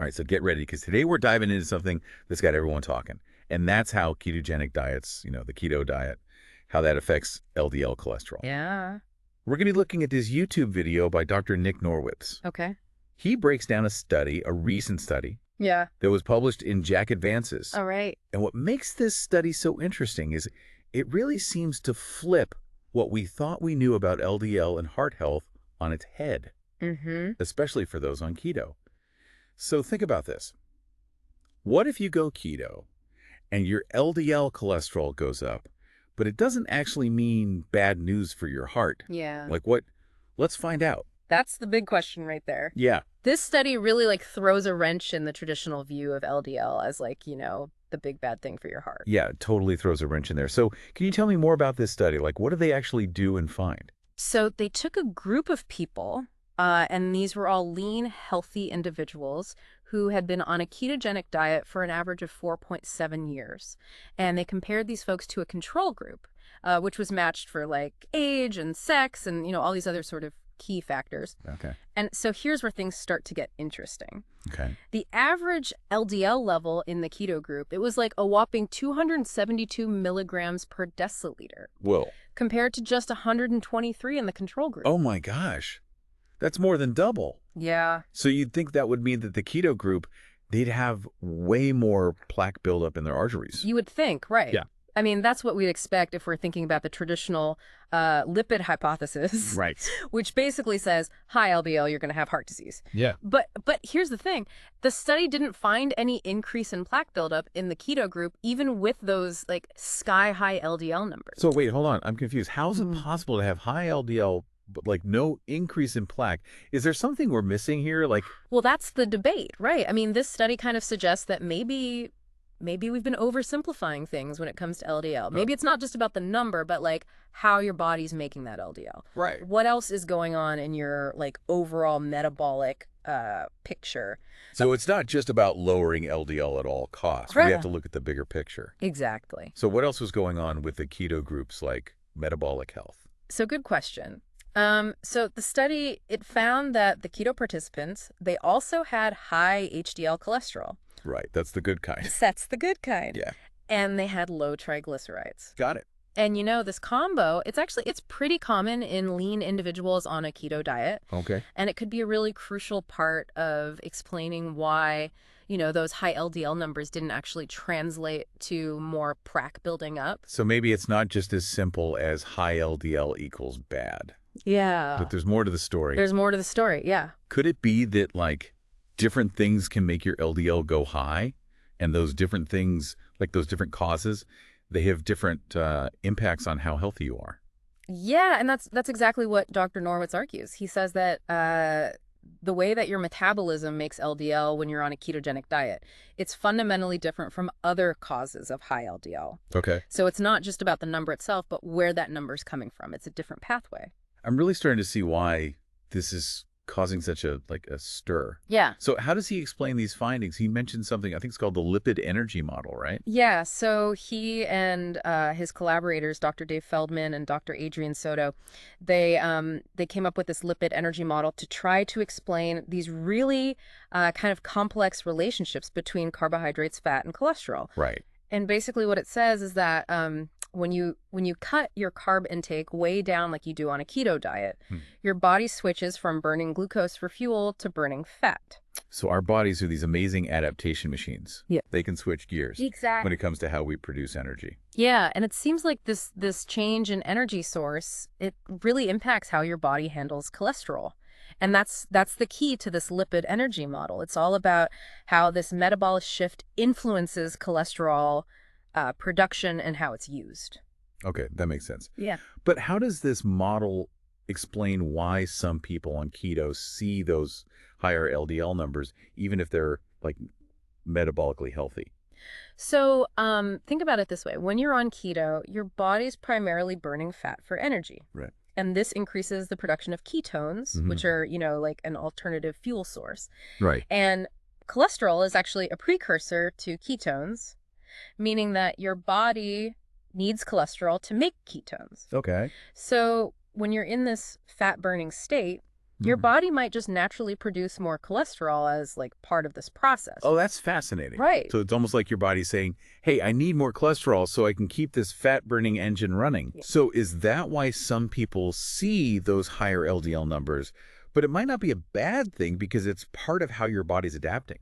All right, so get ready because today we're diving into something that's got everyone talking. And that's how ketogenic diets, the keto diet, how that affects LDL cholesterol. Yeah. We're going to be looking at this YouTube video by Dr. Nick Norwitz. Okay. He breaks down a recent study, Yeah. that was published in JACC Advances. All right. And what makes this study so interesting is it really seems to flip what we thought we knew about LDL and heart health on its head, especially for those on keto. So think about this. What if you go keto and your LDL cholesterol goes up, but it doesn't actually mean bad news for your heart? Yeah. Like what? Let's find out. That's the big question right there. Yeah. This study really throws a wrench in the traditional view of LDL as the big bad thing for your heart. Yeah, it totally throws a wrench in there. So can you tell me more about this study? Like what did they actually do and find? So they took a group of people, and these were all lean, healthy individuals who had been on a ketogenic diet for an average of 4.7 years. And they compared these folks to a control group, which was matched for age and sex and, all these other sort of key factors. Okay. And so here's where things start to get interesting. Okay. The average LDL level in the keto group, it was a whopping 272 milligrams per deciliter. Whoa. Compared to just 123 in the control group. Oh my gosh. That's more than double. Yeah. So you'd think that would mean that the keto group, they'd have way more plaque buildup in their arteries. You would think, right? Yeah. I mean, that's what we'd expect if we're thinking about the traditional lipid hypothesis. Right. Which basically says, high LDL, you're going to have heart disease. Yeah. But here's the thing. The study didn't find any increase in plaque buildup in the keto group, even with those sky-high LDL numbers. So wait, hold on. I'm confused. How is it possible to have high LDL but no increase in plaque? Is there something we're missing here? Well, that's the debate, right? I mean, this study kind of suggests that maybe we've been oversimplifying things when it comes to LDL. Maybe it's not just about the number, but how your body's making that LDL. Right. What else is going on in your overall metabolic picture? So it's not just about lowering LDL at all costs. Right. We have to look at the bigger picture. Exactly. So what else was going on with the keto groups like metabolic health? So good question. So the study, it found that the keto participants, they also had high HDL cholesterol. Right. That's the good kind. That's the good kind. Yeah. And they had low triglycerides. Got it. And this combo, it's pretty common in lean individuals on a keto diet. Okay. And it could be a really crucial part of explaining why, those high LDL numbers didn't actually translate to more plaque building up. So maybe it's not just as simple as high LDL equals bad. Yeah. But there's more to the story. There's more to the story, yeah. Could it be that different things can make your LDL go high, and those different things, those different causes, they have different impacts on how healthy you are? Yeah, and that's exactly what Dr. Norwitz argues. He says that the way that your metabolism makes LDL when you're on a ketogenic diet, it's fundamentally different from other causes of high LDL. Okay. So it's not just about the number itself, but where that number's coming from. It's a different pathway. I'm really starting to see why this is causing such a stir. Yeah. So how does he explain these findings? He mentioned something, I think it's called the lipid energy model, right? Yeah. So he and his collaborators, Dr. Dave Feldman and Dr. Adrian Soto, they came up with this lipid energy model to try to explain these really kind of complex relationships between carbohydrates, fat, and cholesterol. Right. And basically what it says is that when you cut your carb intake way down like you do on a keto diet, your body switches from burning glucose for fuel to burning fat. So our bodies are these amazing adaptation machines. Yeah. They can switch gears Exactly. when it comes to how we produce energy. Yeah, and it seems like this change in energy source, it really impacts how your body handles cholesterol. And that's the key to this lipid energy model. It's all about how this metabolic shift influences cholesterol production and how it's used. Okay, that makes sense. Yeah. But how does this model explain why some people on keto see those higher LDL numbers, even if they're metabolically healthy? So think about it this way. When you're on keto, your body's primarily burning fat for energy. Right. And this increases the production of ketones, which are, an alternative fuel source. Right. And cholesterol is actually a precursor to ketones, meaning that your body needs cholesterol to make ketones. Okay. So when you're in this fat-burning state, Your body might just naturally produce more cholesterol as like part of this process. Oh, that's fascinating. Right. So it's almost like your body's saying, hey, I need more cholesterol so I can keep this fat-burning engine running. Yeah. So is that why some people see those higher LDL numbers? But it might not be a bad thing because it's part of how your body's adapting.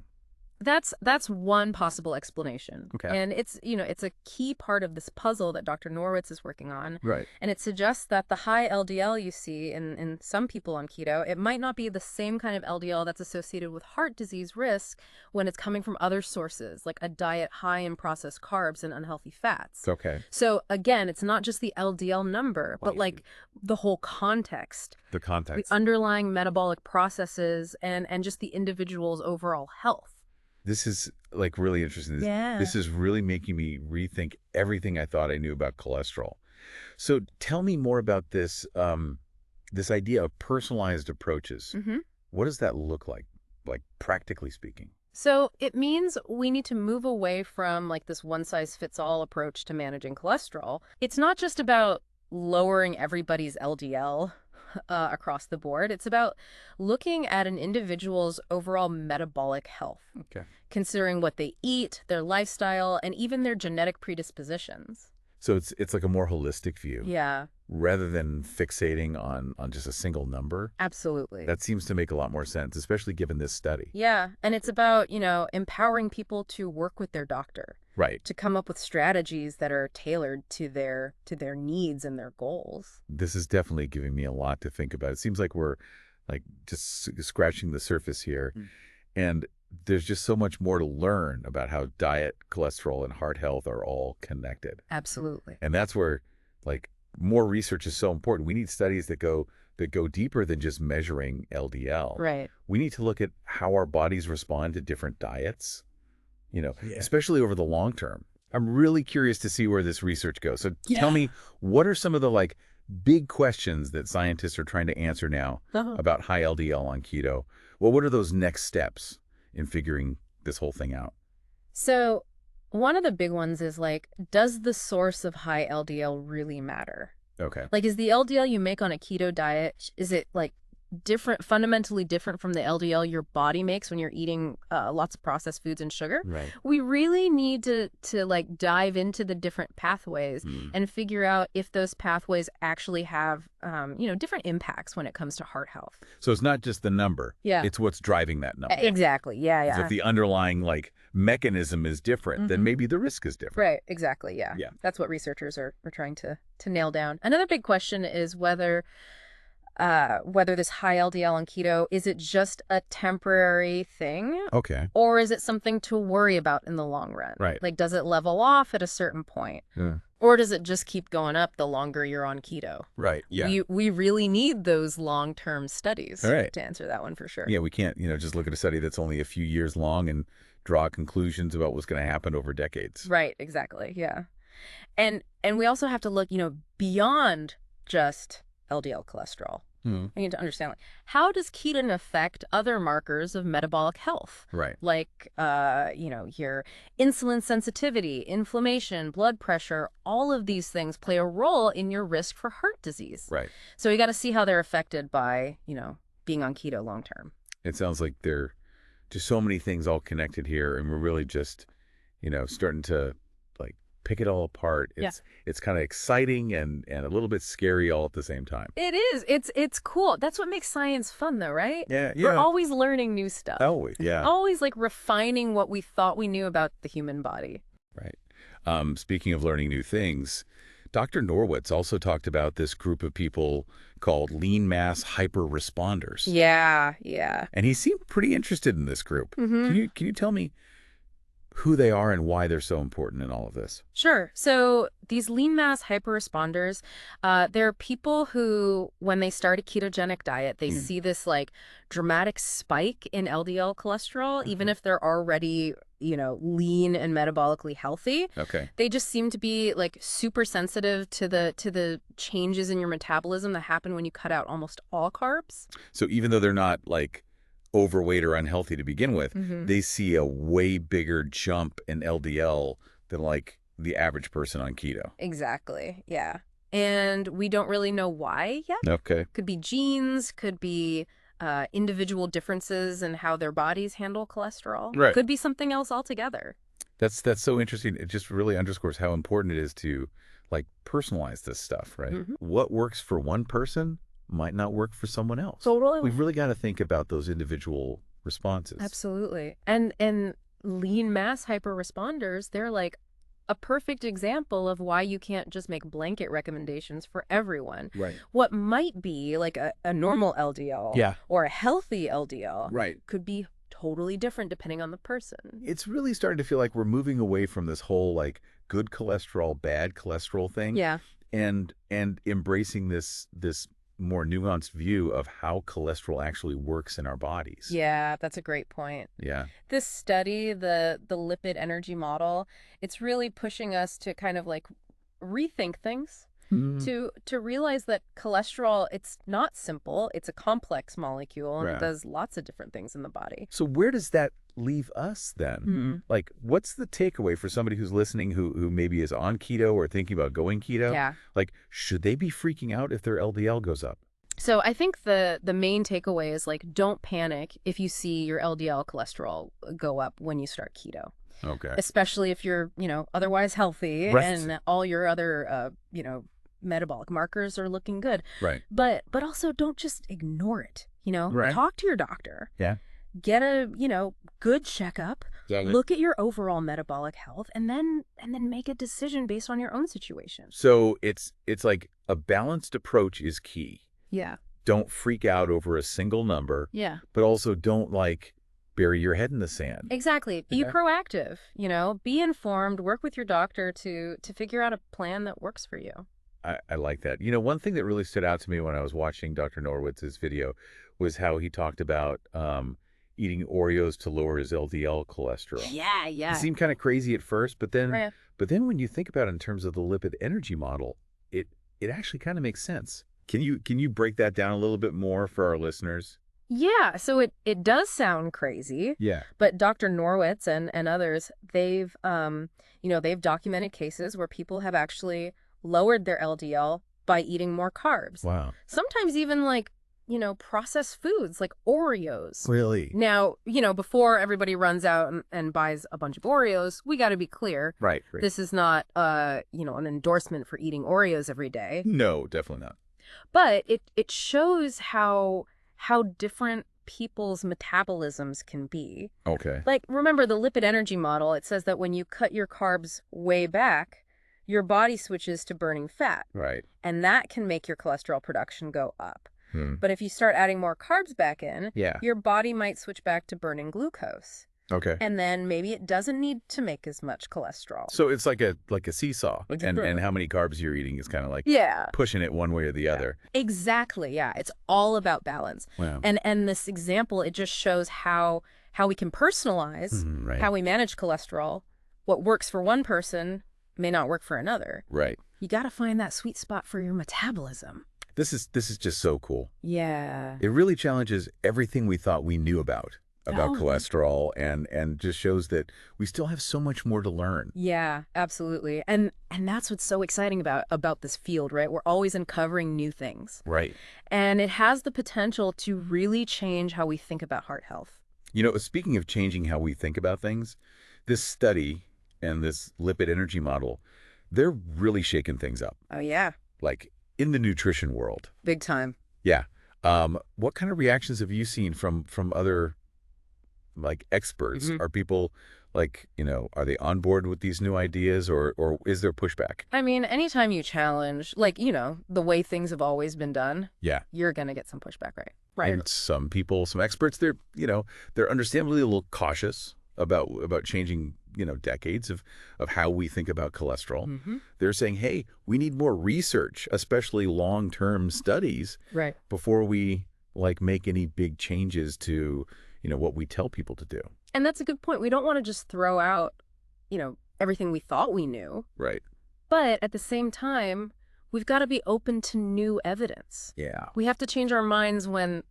That's one possible explanation. Okay. And it's a key part of this puzzle that Dr. Norwitz is working on. Right. And it suggests that the high LDL you see in some people on keto, it might not be the same kind of LDL that's associated with heart disease risk when it's coming from other sources, like a diet high in processed carbs and unhealthy fats. Okay. So again, it's not just the LDL number, but like the whole context. The context. The underlying metabolic processes and just the individual's overall health. This is like really interesting. This is really making me rethink everything I thought I knew about cholesterol. So tell me more about this this idea of personalized approaches. What does that look like practically speaking? So it means we need to move away from like this one-size-fits-all approach to managing cholesterol. It's not just about lowering everybody's LDL across the board. It's about looking at an individual's overall metabolic health, considering what they eat, their lifestyle, and even their genetic predispositions. So it's like a more holistic view. Yeah. Rather than fixating on just a single number. Absolutely. That seems to make a lot more sense, especially given this study. Yeah. And it's about, empowering people to work with their doctor. Right. To come up with strategies that are tailored to their needs and their goals. This is definitely giving me a lot to think about. It seems like we're like just scratching the surface here. And there's just so much more to learn about how diet, cholesterol, and heart health are all connected. Absolutely. And that's where like more research is so important. We need studies that go deeper than just measuring LDL. Right. We need to look at how our bodies respond to different diets, especially over the long term. I'm really curious to see where this research goes. So tell me, what are some of the like big questions that scientists are trying to answer now about high LDL on keto? Well, what are those next steps in figuring this whole thing out? So one of the big ones is like, does the source of high LDL really matter? Okay. Like, is the LDL you make on a keto diet, is it like fundamentally different from the LDL your body makes when you're eating lots of processed foods and sugar? Right. We really need to like dive into the different pathways and figure out if those pathways actually have, different impacts when it comes to heart health. So it's not just the number. Yeah. It's what's driving that number. Exactly. Yeah. So if the underlying like mechanism is different, then maybe the risk is different. Right. Exactly. Yeah. That's what researchers are trying to nail down. Another big question is whether this high LDL on keto, is it just a temporary thing? Okay. Or is it something to worry about in the long run? Right. Like, does it level off at a certain point? Yeah. Or does it just keep going up the longer you're on keto? Right. Yeah. We really need those long-term studies to answer that one for sure. Yeah, we can't, just look at a study that's only a few years long and draw conclusions about what's going to happen over decades. Right. Exactly. Yeah. And we also have to look, beyond just LDL cholesterol. I need to understand, like, how does ketone affect other markers of metabolic health? Right. Like, your insulin sensitivity, inflammation, blood pressure, all of these things play a role in your risk for heart disease. Right. So we got to see how they're affected by, being on keto long term. It sounds like there are just so many things all connected here, and we're really just, starting to like pick it all apart. It's kind of exciting and a little bit scary all at the same time. It is. It's cool. That's what makes science fun, though, right? Yeah. We're always learning new stuff. Always. Yeah. Always like refining what we thought we knew about the human body. Right. Speaking of learning new things, Dr. Norwitz also talked about this group of people called lean mass hyper-responders. Yeah. And he seemed pretty interested in this group. Can you tell me who they are and why they're so important in all of this? Sure. So these lean mass hyperresponders, they're people who, when they start a ketogenic diet, they see this like dramatic spike in LDL cholesterol, even if they're already, lean and metabolically healthy. Okay. They just seem to be like super sensitive to the changes in your metabolism that happen when you cut out almost all carbs. So even though they're not like overweight or unhealthy to begin with, they see a way bigger jump in LDL than like the average person on keto. Exactly. Yeah. And we don't really know why yet. Okay. Could be genes, could be individual differences in how their bodies handle cholesterol. Right. Could be something else altogether. That's so interesting. It just really underscores how important it is to like personalize this stuff, right? What works for one person might not work for someone else. Totally. We've really got to think about those individual responses. Absolutely. And lean mass hyper-responders, they're like a perfect example of why you can't just make blanket recommendations for everyone. Right. What might be like a normal LDL or a healthy LDL could be totally different depending on the person. It's really starting to feel like we're moving away from this whole like good cholesterol, bad cholesterol thing. Yeah. And embracing this more nuanced view of how cholesterol actually works in our bodies. Yeah, that's a great point. Yeah. This study, the lipid energy model, it's really pushing us to kind of like rethink things, to realize that cholesterol, it's not simple. It's a complex molecule, and it does lots of different things in the body. So where does that leave us then? Like, what's the takeaway for somebody who's listening who maybe is on keto or thinking about going keto? Yeah. Like, should they be freaking out if their LDL goes up? So I think the main takeaway is like, don't panic if you see your LDL cholesterol go up when you start keto. Okay. Especially if you're, otherwise healthy and all your other, metabolic markers are looking good. Right. But also don't just ignore it, Right. Talk to your doctor. Yeah. Get a, good checkup. Exactly. Look at your overall metabolic health and then make a decision based on your own situation. So it's like a balanced approach is key. Yeah. Don't freak out over a single number. Yeah. But also don't like bury your head in the sand. Exactly. Be proactive, be informed, work with your doctor to figure out a plan that works for you. I like that. One thing that really stood out to me when I was watching Dr. Norwitz's video was how he talked about eating Oreos to lower his LDL cholesterol. Yeah. It seemed kind of crazy at first, but then when you think about it in terms of the lipid energy model, it actually kind of makes sense. Can you break that down a little bit more for our listeners? Yeah, so it does sound crazy. Yeah. But Dr. Norwitz and others, they've documented cases where people have actually lowered their LDL by eating more carbs. Wow. Sometimes even like, processed foods like Oreos. Really? Now, before everybody runs out and buys a bunch of Oreos, we got to be clear. Right. This is not, an endorsement for eating Oreos every day. No, definitely not. But it shows how different people's metabolisms can be. Okay. Like, remember the lipid energy model, it says that when you cut your carbs way back, your body switches to burning fat. Right. And that can make your cholesterol production go up. But if you start adding more carbs back in, your body might switch back to burning glucose. Okay. And then maybe it doesn't need to make as much cholesterol. So it's like a seesaw, and how many carbs you're eating is kind of like pushing it one way or the other. Exactly. Yeah. It's all about balance. Wow. And this example, it just shows how we can personalize how we manage cholesterol. What works for one person may not work for another. Right. You got to find that sweet spot for your metabolism. This is just so cool. Yeah. It really challenges everything we thought we knew about cholesterol, and just shows that we still have so much more to learn. Yeah, absolutely. And that's what's so exciting about this field, right? We're always uncovering new things. Right. And it has the potential to really change how we think about heart health. Speaking of changing how we think about things, this study and this lipid energy model, they're really shaking things up. Oh, yeah. Like in the nutrition world. Big time. Yeah. What kind of reactions have you seen from other like experts? Are people like, are they on board with these new ideas, or is there pushback? I mean, anytime you challenge, like, the way things have always been done, you're going to get some pushback, right? Right. And some experts, they're understandably a little cautious about changing, decades of how we think about cholesterol. They're saying, hey, we need more research, especially long-term studies, before we like make any big changes to, what we tell people to do. And that's a good point. We don't want to just throw out, everything we thought we knew. Right. But at the same time, we've got to be open to new evidence. Yeah. We have to change our minds when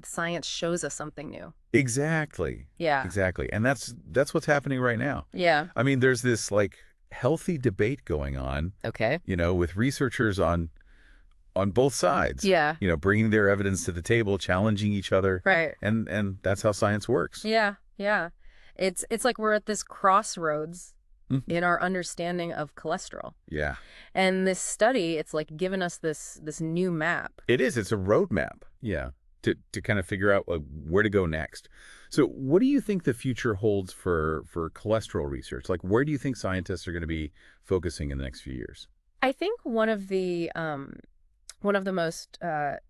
science shows us something new. Exactly. Yeah. Exactly. And that's what's happening right now. Yeah. I mean, there's this like healthy debate going on. Okay. With researchers on on both sides. Yeah. Bringing their evidence to the table, challenging each other. Right. And that's how science works. Yeah. Yeah. It's like we're at this crossroads Mhm. in our understanding of cholesterol. Yeah. And this study, it's like given us this new map. It is. It's a roadmap. Yeah. To kind of figure out where to go next. So what do you think the future holds for cholesterol research? Like, where do you think scientists are going to be focusing in the next few years? I think one of the most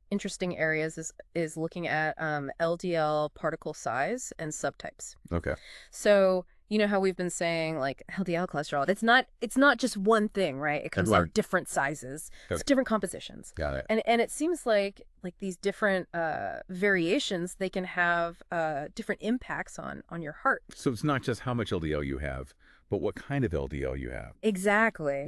interesting areas is looking at LDL particle size and subtypes. Okay. So you know how we've been saying like LDL cholesterol, it's not just one thing, right? It comes in different sizes, it's different compositions. Got it. And it seems like these different variations, they can have different impacts on your heart. So it's not just how much LDL you have, but what kind of LDL you have. Exactly.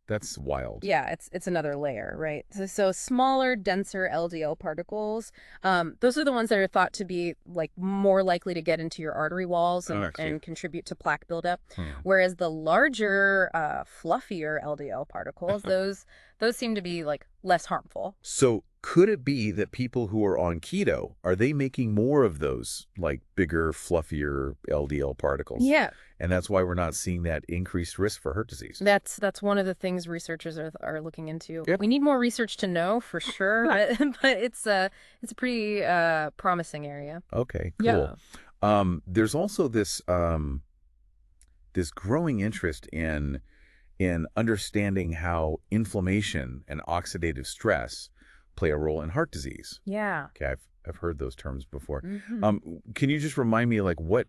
That's wild. Yeah, it's another layer, right? So smaller, denser LDL particles, those are the ones that are thought to be like more likely to get into your artery walls and contribute to plaque buildup. Whereas the larger, fluffier LDL particles, those seem to be like less harmful. So could it be that people who are on keto, are they making more of those like bigger, fluffier LDL particles? Yeah. And that's why we're not seeing that increased risk for heart disease. That's one of the things researchers are looking into. Yep. We need more research to know for sure, but it's a pretty promising area. Okay, cool. Yeah. There's also this growing interest in understanding how inflammation and oxidative stress play a role in heart disease. Yeah. Okay, I've heard those terms before. Mm-hmm. Can you just remind me, like, what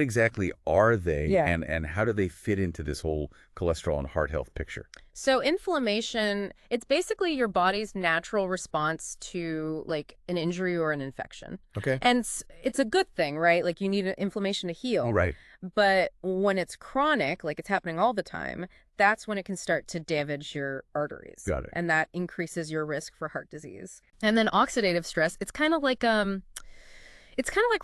exactly are they, Yeah. and how do they fit into this whole cholesterol and heart health picture? So inflammation, it's basically your body's natural response to like an injury or an infection. Okay. And it's a good thing, right? Like you need inflammation to heal. Right. But when it's chronic, like it's happening all the time, that's when it can start to damage your arteries. Got it. And that increases your risk for heart disease. And then oxidative stress, it's kind of like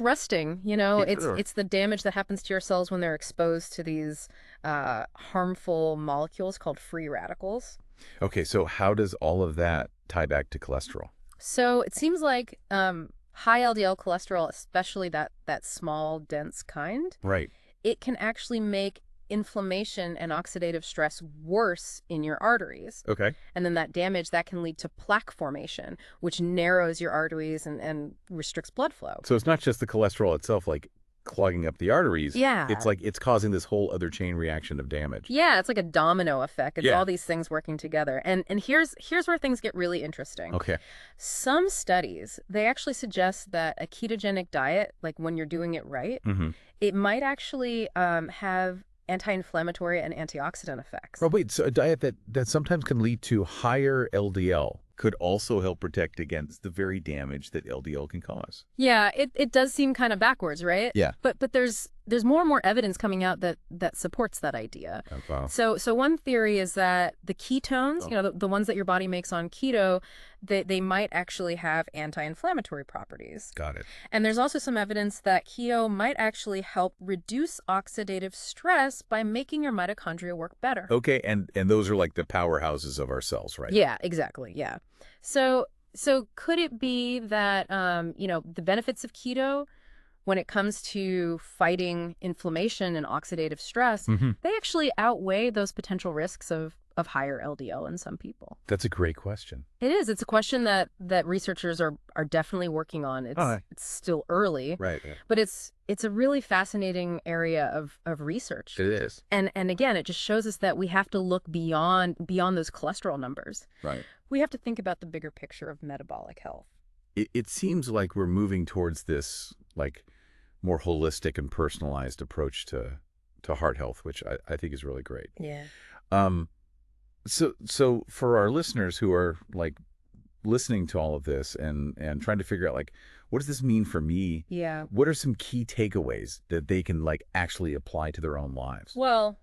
rusting, it's the damage that happens to your cells when they're exposed to these harmful molecules called free radicals. Okay, so how does all of that tie back to cholesterol? So it seems like high LDL cholesterol, especially that small, dense kind, Right. it can actually make inflammation and oxidative stress worse in your arteries. Okay. And then that damage, that can lead to plaque formation, which narrows your arteries and restricts blood flow. So it's not just the cholesterol itself, like clogging up the arteries. Yeah. It's like it's causing this whole other chain reaction of damage. Yeah, it's like a domino effect. It's Yeah. all these things working together. And here's where things get really interesting. Okay. Some studies, they actually suggest that a ketogenic diet, like when you're doing it right, Mm-hmm. it might actually have anti-inflammatory and antioxidant effects. Oh, wait, so a diet that sometimes can lead to higher LDL could also help protect against the very damage that LDL can cause. Yeah, it does seem kind of backwards, right? Yeah. But there's more and more evidence coming out that supports that idea. Oh, wow. So one theory is that the ketones, the ones that your body makes on keto, they might actually have anti-inflammatory properties. Got it. And there's also some evidence that keto might actually help reduce oxidative stress by making your mitochondria work better. Okay, and those are like the powerhouses of our cells, right? Yeah, exactly. Yeah. So could it be that, the benefits of keto when it comes to fighting inflammation and oxidative stress, Mm-hmm. they actually outweigh those potential risks of higher LDL in some people? That's a great question. It is. It's a question that researchers are definitely working on. It's still early, Right. but it's a really fascinating area of research. It is. And again, it just shows us that we have to look beyond those cholesterol numbers. Right. We have to think about the bigger picture of metabolic health. It seems like we're moving towards this like more holistic and personalized approach to heart health, which I think is really great. Yeah. So for our listeners who are like listening to all of this and trying to figure out like, what does this mean for me? Yeah. What are some key takeaways that they can like actually apply to their own lives? Well,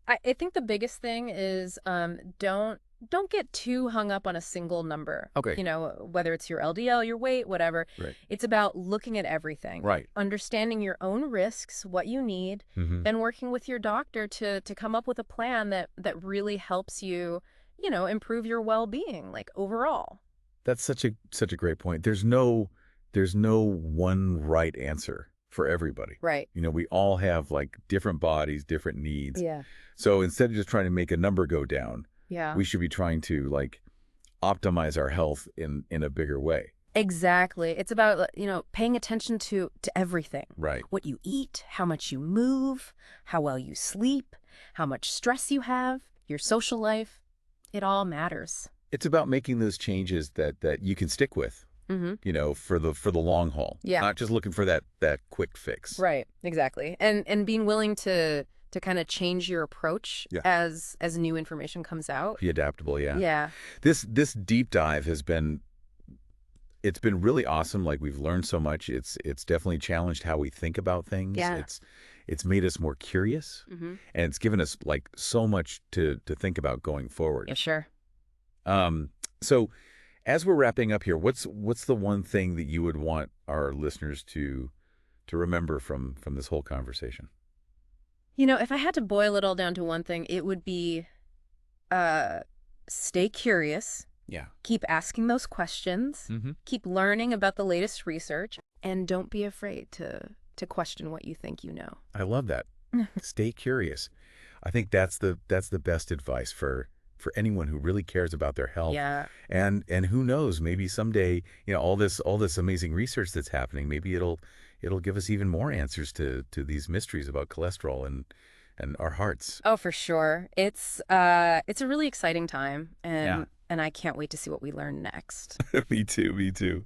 I think the biggest thing is don't get too hung up on a single number. Okay. Whether it's your LDL, your weight, whatever. Right. It's about looking at everything. Right. Understanding your own risks, what you need, Mm-hmm. and working with your doctor to come up with a plan that really helps you improve your well-being, like overall. That's such a great point. There's no one right answer for everybody. Right. We all have like different bodies, different needs. Yeah. So instead of just trying to make a number go down, Yeah. we should be trying to like optimize our health in a bigger way. Exactly. It's about, paying attention to everything. Right. What you eat, how much you move, how well you sleep, how much stress you have, your social life. It all matters. It's about making those changes that you can stick with, for the long haul. Yeah. Not just looking for that quick fix. Right. Exactly. And being willing to kind of change your approach as new information comes out. Be adaptable, yeah. Yeah. This deep dive it's been really awesome. Like we've learned so much. It's definitely challenged how we think about things. Yeah. It's made us more curious, and it's given us like so much to think about going forward. Yeah, sure. So as we're wrapping up here, what's the one thing that you would want our listeners to remember from this whole conversation? If I had to boil it all down to one thing, it would be stay curious. Yeah. Keep asking those questions. Keep learning about the latest research, and don't be afraid to question what you think you know. I love that. Stay curious. I think that's the best advice for anyone who really cares about their health. Yeah. And who knows, maybe someday, all this amazing research that's happening, maybe it'll give us even more answers to these mysteries about cholesterol and our hearts. Oh, for sure. It's a really exciting time, and I can't wait to see what we learn next. Me too.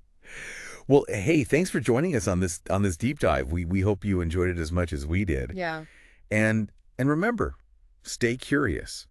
Well, hey, thanks for joining us on this deep dive. We hope you enjoyed it as much as we did. Yeah. And remember, stay curious.